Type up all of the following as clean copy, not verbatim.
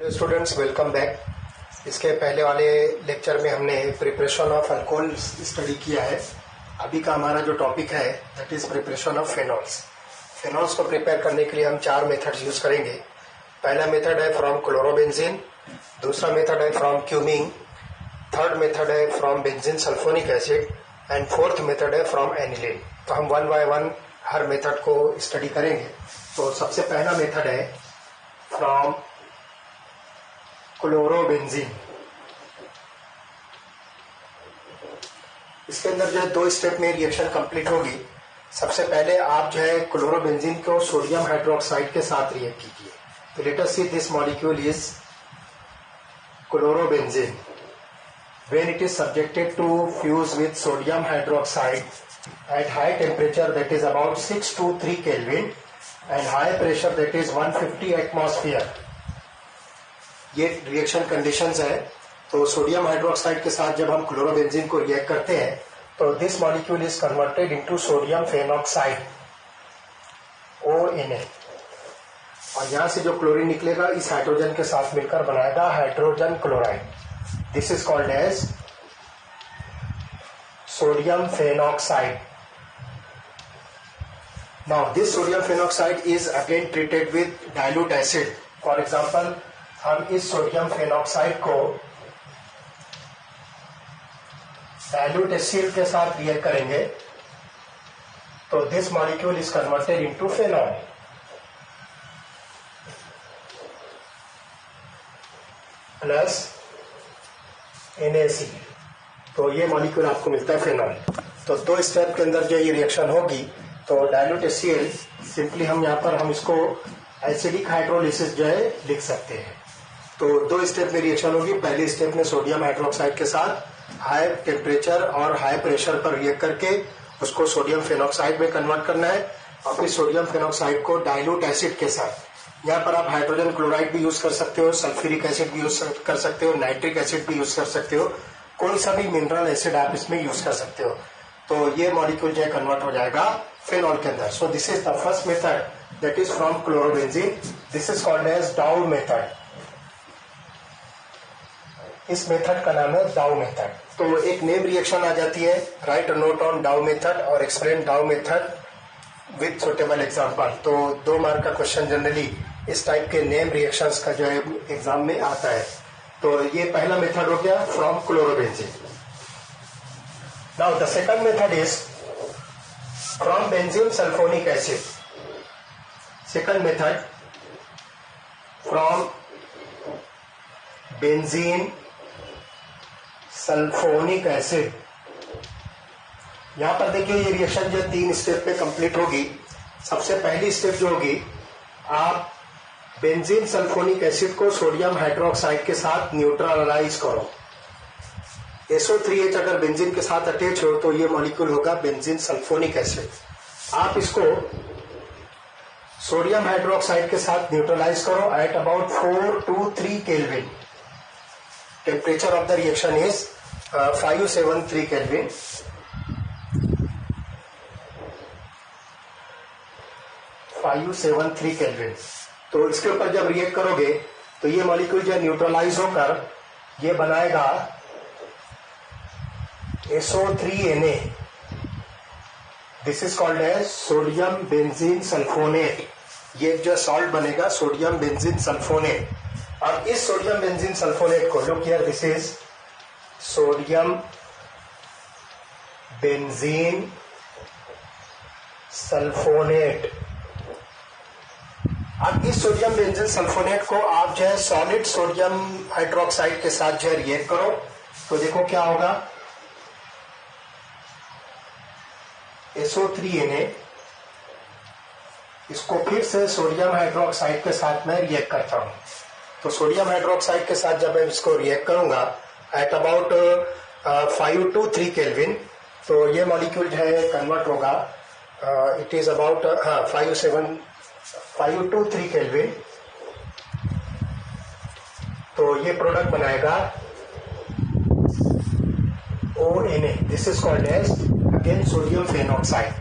Hello students, welcome back. इसके पहले वाले लेक्चर में हमने प्रिपरेशन ऑफ अल्कोहल स्टडी किया है। अभी का हमारा जो टॉपिक है दैट इज प्रिपरेशन ऑफ फेनॉल्स। फेनॉल्स को प्रिपेयर करने के लिए हम 4 मेथड्स यूज करेंगे। पहला मेथड है फ्रॉम क्लोरोबेंजीन, दूसरा मेथड है फ्रॉम क्यूमिंग, थर्ड मेथड है from benzene sulphonic acid and fourth method है फ्रॉम एनिलीन। तो हम 1 बाय 1 हर मेथड को स्टडी करेंगे। तो सबसे पहला मेथड है फ्रॉम क्लोरोबेंजीन। इसके अंदर जो है 2 स्टेप में रिएक्शन कंप्लीट होगी। सबसे पहले आप जो है क्लोरोबेंजीन को सोडियम हाइड्रोक्साइड के साथ रिएक्ट कीजिए। तो late us see this molecule is chlorobenzene. When it is subjected to fuse with sodium hydroxide at high temperature that is about 6 to 3 Kelvin and high pressure that is 150 atmosphere, ये reaction conditions है। तो sodium hydroxide के साथ जब हम chlorobenzene को react करते हैं तो this molecule is converted into sodium phenoxide ONA, और यहां से जो क्लोरीन निकलेगा इस हाइड्रोजन के साथ मिलकर बनाएगा hydrogen chloride. This is called as sodium phenoxide. Now this sodium phenoxide is again treated with dilute acid. For example, हम इस सोडियम फेनॉक्साइड को dilute acid के साथ रिएक्ट करेंगे तो this molecule is converted into phenol. Plus NaC, तो ये molecule आपको मिलता है फेनॉल। तो 2 स्टेप के अंदर जो ये रिएक्शन होगी तो डाइल्यूट HCl सिंपली हम यहाँ पर हम इसको एसिडिक हाइड्रोलिसिस जो है लिख सकते हैं। तो 2 स्टेप में रिएक्शन होगी। पहले स्टेप में सोडियम हाइड्रोक्साइड के साथ हाई टेम्परेचर और हाई प्रेशर पर रिएक्ट करके उसको सोडियम फेनॉक्साइड में कन्वर्ट करना है, और फिर सोडियम फेनॉक्साइड को डाइल्यूट एसिड के साथ, यहाँ पर आप हाइड्रोजन क्लोराइड भी यूज कर सकते हो, सल्फ्यूरिक एसिड भी यूज कर सकते हो, नाइट्रिक एसिड भी यूज कर सकते हो, कोई सा भी मिनरल एसिड आप इसमें यूज कर सकते हो। तो ये मॉलिक्यूल जो है कन्वर्ट हो जाएगा फेनॉल के अंदर। So this is the first method that is from chlorobenzene. This is called as Dow method. इस मेथड का नाम है डाउ मेथड। तो एक नेम रिएक्शन आ जाती है, राइट अ नोट ऑन डाउ मेथड और एक्सप्लेन डाउ मेथड विथ सुटेबल एग्जाम्पल। तो 2 मार्क का क्वेश्चन जनरली इस टाइप के नेम रिएक्शंस का जो है एग्जाम में आता है। तो ये पहला मेथड हो गया from chlorobenzene. Now the second method is from benzene sulphonic acid. Second method from benzene sulphonic acid. यहां पर देखिए ये रिएक्शन जो 3 स्टेप में कंप्लीट होगी। सबसे पहली स्टेप जो होगी, आप बेंजीन सल्फोनिक एसिड को सोडियम हाइड्रोक्साइड के साथ न्यूट्रलाइज करो। SO3H अगर बेंजीन के साथ अटैच हो तो ये मॉलिक्यूल होगा बेंजीन सल्फोनिक एसिड। आप इसको सोडियम हाइड्रोक्साइड के साथ न्यूट्रलाइज करो eight about 4 to 3 kelvin. Temperature of the reaction is 573 kelvin. Kelvin. तो इसके ऊपर जब रिएक्ट करोगे तो ये मॉलिक्यूल जो न्यूट्रलाइज होकर ये बनाएगा SO3Na। This is called as sodium benzene sulphonate. ये जो सॉल्ट बनेगा सोडियम बेंजीन सल्फोनेट, और इस सोडियम बेंजीन सल्फोनेट को look here, this is sodium benzene sulphonate. अब इस सोडियम बेंजीन सल्फोनेट को आप जो है सॉलिड सोडियम हाइड्रोक्साइड के साथ जो है रिएक्ट करो तो देखो क्या होगा। SO3Na, इसको फिर से सोडियम हाइड्रोक्साइड के साथ मैं रिएक्ट करता हूं। तो सोडियम हाइड्रोक्साइड के साथ जब मैं इसको रिएक्ट करूंगा एट अबाउट 5 to 3 केल्विन, तो ये मॉलिक्यूल जो है कन्वर्ट होगा, it is about 5 to 3 kelvin. तो ये प्रोडक्ट बनाएगा ONA। This is called as again sodium phenoxide.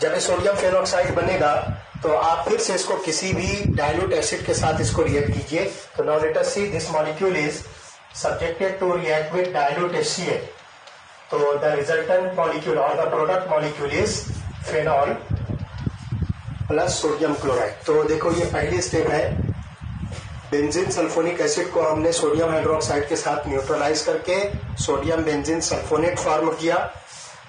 जब ये सोडियम फेनोक्साइड बनेगा तो आप फिर से इसको किसी भी डाइल्यूट एसिड के साथ इसको रिएक्ट कीजिए। तो now let us see this molecule is subjected to react with dilute HCl। तो द रिजल्टेंट मॉलिक्यूल और the product molecule is phenol plus sodium chloride. तो देखो ये पहली स्टेप है, बेंजीन सल्फोनिक एसिड को हमने सोडियम हाइड्रोक्साइड के साथ न्यूट्रलाइज करके सोडियम बेंजीन सल्फोनेट फॉर्म किया।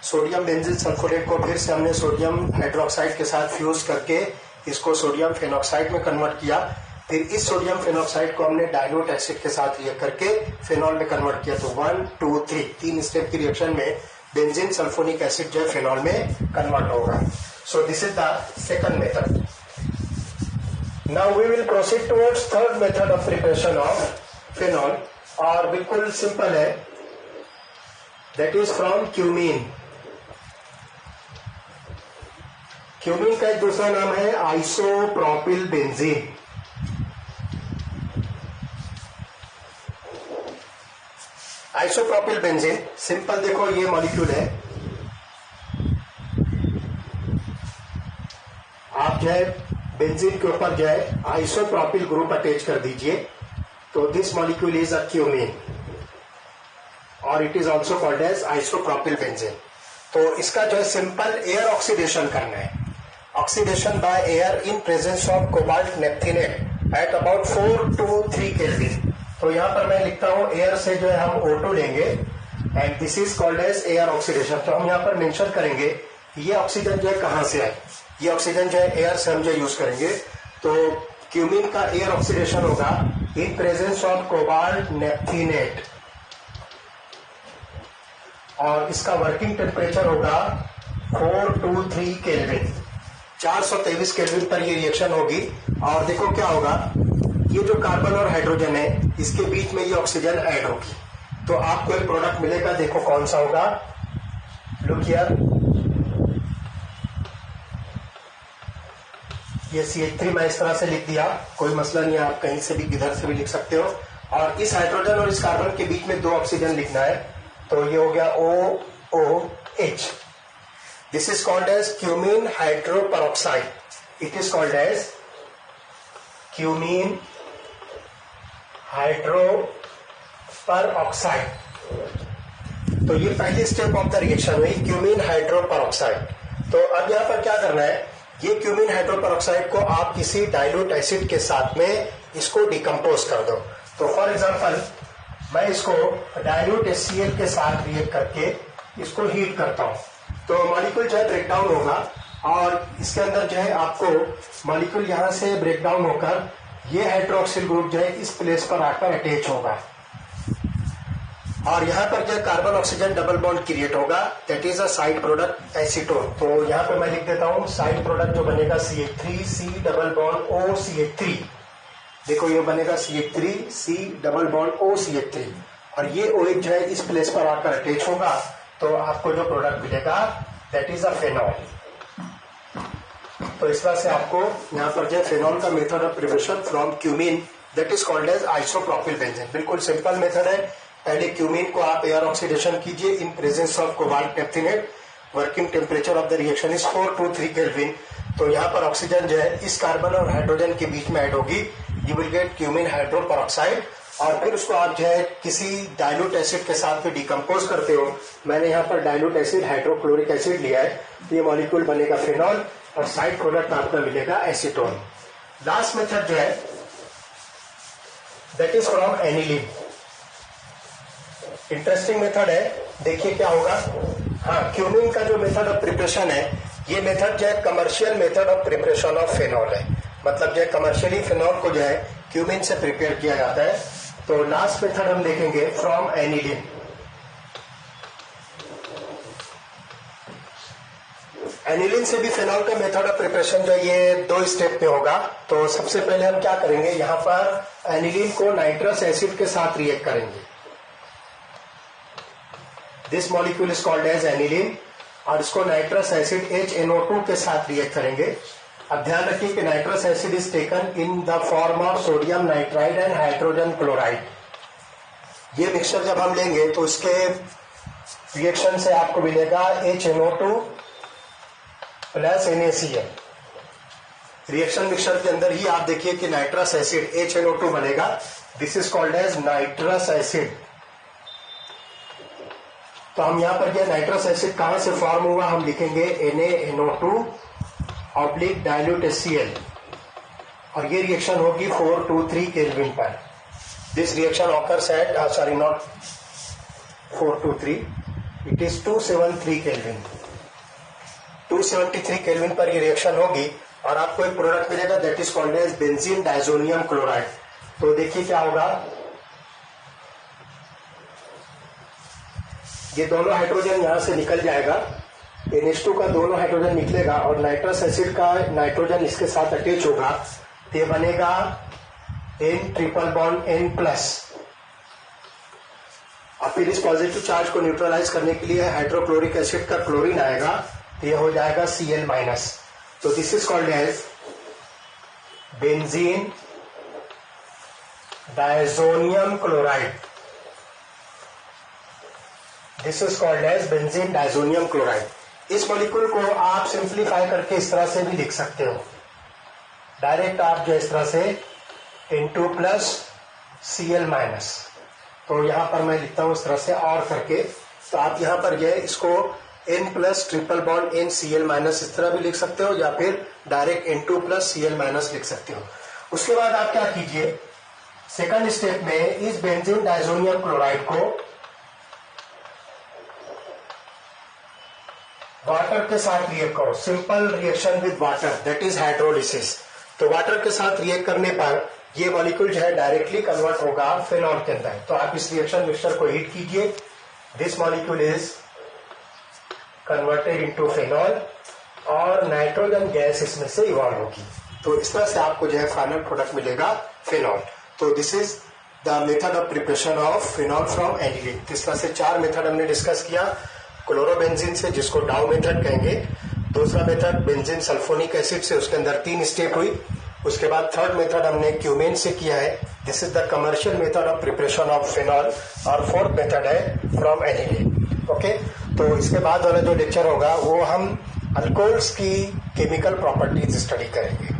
सोडियम बेंजीन सल्फोनेट को फिर से हमने सोडियम हाइड्रोक्साइड के साथ फ्यूज करके इसको सोडियम फेनोक्साइड में कन्वर्ट किया। फिर इस सोडियम फेनोक्साइड को हमने डाइल्यूट एसिड के साथ रिएक्ट करके फेनॉल में कन्वर्ट किया। तो 1 2 3 तीन स्टेप की रिएक्शन में बेंजीन सल्फोनिक एसिड जो है फेनॉल में कन्वर्ट होगा। So this is the second method. Now we will proceed towards third method of preparation of phenol, और बिल्कुल सिंपल है, that is from cumene. Cumene का एक दूसरा नाम है isopropyl benzene. Isopropyl benzene simple देखो ये मॉलिक्यूल है, आप जो है बेंजीन के ऊपर जो है आइसोप्रोपिल ग्रुप अटैच कर दीजिए। तो this molecule is a cumene और it is also called as isopropyl benzene. तो इसका जो है सिंपल एयर ऑक्सीडेशन करना है, oxidation by air in presence of cobalt naphthenate at about 4 to 3 kelvin. तो यहां पर मैं लिखता हूं एयर से जो है हम O2 लेंगे and this is called as air oxidation. तो हम यहां पर मेंशन करेंगे ये ऑक्सीजन जो है कहां से आई, ये ऑक्सीजन जो है एयर से हम जो यूज करेंगे। तो क्यूमीन का एयर ऑक्सीडेशन होगा इन प्रेजेंस ऑफ कोबाल्ट नेप्थिनेट और इसका वर्किंग टेम्परेचर होगा 4 to 3 केल्विन। 423 केल्विन पर ये रिएक्शन होगी और देखो क्या होगा, ये जो कार्बन और हाइड्रोजन है इसके बीच में ये ऑक्सीजन ऐड होगी तो आपको एक प्रोडक्ट मिलेगा। देखो कौन सा होगा, लुक हियर, ये CH3 मैं इस तरह से लिख दिया, कोई मसला नहीं है, आप कहीं से भी किधर से भी लिख सकते हो। और इस हाइड्रोजन और इस कार्बन के बीच में 2 ऑक्सीजन लिखना है, तो ये हो गया OOH। This is called as cumene hydroperoxide, it is called as cumene hydroperoxide. तो ये पहली स्टेप ऑफ द रिएक्शन हुई क्यूमीन हाइड्रोपेरोक्साइड। तो अब यहां पर क्या करना है, ये क्यूमीन हाइड्रोपेरोक्साइड को आप किसी डाइल्यूट एसिड के साथ में इसको डिकम्पोज कर दो। तो फॉर एग्जांपल मैं इसको डाइल्यूट HCl के साथ रिएक्ट करके इसको हीट करता हूं तो मॉलिक्यूल जो है ब्रेकडाउन होगा और इसके अंदर जो है आपको मॉलिक्यूल यहां से ब्रेकडाउन होकर ये हाइड्रोक्सिल ग्रुप जो है इस प्लेस पर आकर अटैच होगा और यहाँ पर जो carbon oxygen double bond create होगा, that is a side product acetone. तो यहाँ पे मैं लिख देता हूँ साइड प्रोडक्ट जो बनेगा CH3 C double bond OCH3। देखो ये बनेगा CH3 C double bond OCH3 और ये OH जो है इस प्लेस पर आकर अटैच होगा तो आपको जो प्रोडक्ट मिलेगा दैट इज अ फेनॉल। तो इस तरह से आपको यहाँ पर जो फेनॉल का method of preparation from cumene that is called as isopropyl benzene. बिल्कुल सिंपल मेथड है, पहले क्यूमीन को आप एयर ऑक्सीडेशन कीजिए in presence of cobalt naphthenate, working temperature of the reaction is 4 to 3 kelvin. तो यहाँ पर ऑक्सीजन जो है इस कार्बन और हाइड्रोजन के बीच में ऐड होगी, you will get cumene hydroperoxide और फिर उसको आप जो है किसी डाइल्यूट एसिड के साथ में डिकम्पोज करते हो। मैंने यहाँ पर डाइल्यूट एसिड हाइड्रोक्लोरिक एसिड लिया है, ये मॉलिक्यूल बनेगा फेनॉल और साइड प्रोडक्ट आपका मिलेगा एसीटोन। लास्ट मेथड जो है that is from aniline. Interesting method है, देखिए क्या होगा। हाँ, क्यूमीन का जो मेथड ऑफ प्रिपरेशन है ये मेथड जो है commercial method of preparation of phenol है, मतलब जो है कमर्शियली फेनॉल को जो है क्यूमीन से प्रिपेयर किया जाता है। तो लास्ट मेथड हम देखेंगे फ्रॉम एनिलीन। एनिलीन से भी फेनॉल का मेथड ऑफ प्रिपरेशन जो ये 2 स्टेप में होगा। तो सबसे पहले हम क्या करेंगे, यहाँ पर एनिलीन को नाइट्रस एसिड के साथ रिएक्ट करेंगे। This molecule is called as aniline और इसको नाइट्रस एसिड HNO2 के साथ रिएक्ट करेंगे। अब ध्यान रखिए कि nitrous acid is taken in the form of sodium nitride and hydrogen chloride. ये मिक्सचर जब हम लेंगे तो इसके रिएक्शन से आपको मिलेगा HNO2 plus NaCl। Reaction mixture के अंदर ही आप देखिए कि नाइट्रस एसिड HNO2 बनेगा। This is called as nitrous acid. तो हम यहां पर क्या नाइट्रस एसिड कहां से फॉर्म हुआ, हम लिखेंगे NaNO2 ऑब्लिक डाइल्यूट HCl, और ये रिएक्शन होगी 423 केल्विन पर। This reaction occurs at sorry not 423, it is 273 kelvin. 273 kelvin पर ये रिएक्शन होगी और आपको एक प्रोडक्ट मिलेगा that is called as benzene diazonium chloride. तो देखिए क्या होगा, ये दोनों हाइड्रोजन यहां से निकल जाएगा, NH2 का दोनों हाइड्रोजन निकलेगा और नाइट्रस एसिड का नाइट्रोजन इसके साथ अटैच होगा, तो ये बनेगा N ट्रिपल बॉन्ड N+। और फिर इस पॉजिटिव चार्ज को न्यूट्रलाइज करने के लिए हाइड्रोक्लोरिक एसिड का क्लोरीन आएगा, तो ये हो जाएगा Cl-। तो this is called as benzene diazonium chloride. This is called as benzene diazonium chloride. इस मॉलिक्यूल को आप सिंप्लीफाई करके इस तरह से भी लिख सकते हो, डायरेक्ट आप जो इस तरह से N2+ Cl-। तो यहां पर मैं लिखता हूं इस तरह से और करके, तो आप यहां पर ये इसको N+ ट्रिपल बॉन्ड NCl- इस तरह भी लिख सकते हो, या फिर डायरेक्ट N2+ Cl- लिख सकते हो। उसके बाद आप क्या कीजिए, सेकंड स्टेप में इस बेंजीन डायजोनियम क्लोराइड को वाटर के साथ रिएक्ट करो, simple reaction with water, that is hydrolysis. तो वाटर के साथ रिएक्ट करने पर ये मॉलिक्यूल जो है डायरेक्टली कन्वर्ट होगा फिनॉल के अंदर। तो आप इस रिएक्शन मिक्सचर को हीट कीजिए, this molecule is converted into phenol और नाइट्रोजन गैस इसमें से इवॉल्व होगी। तो इस तरह से आपको जो है फाइनल प्रोडक्ट मिलेगा फिनॉल। तो this is the method of preparation of phenol from aniline. इस तरह से 4 मेथड हमने डिस्कस किया, क्लोरोबेंजीन से जिसको डाउ मेथड कहेंगे, दूसरा मेथड बेंजीन सल्फोनिक एसिड से, उसके अंदर 3 स्टेप हुई। उसके बाद थर्ड मेथड हमने क्यूमेन से किया है, this is the commercial method of preparation of phenol, और फोर्थ मेथड है फ्रॉम एनिलीन। ओके, तो इसके बाद वाला जो लेक्चर होगा वो हम अल्कोहल्स की केमिकल प्रॉपर्टीज स्टडी करेंगे।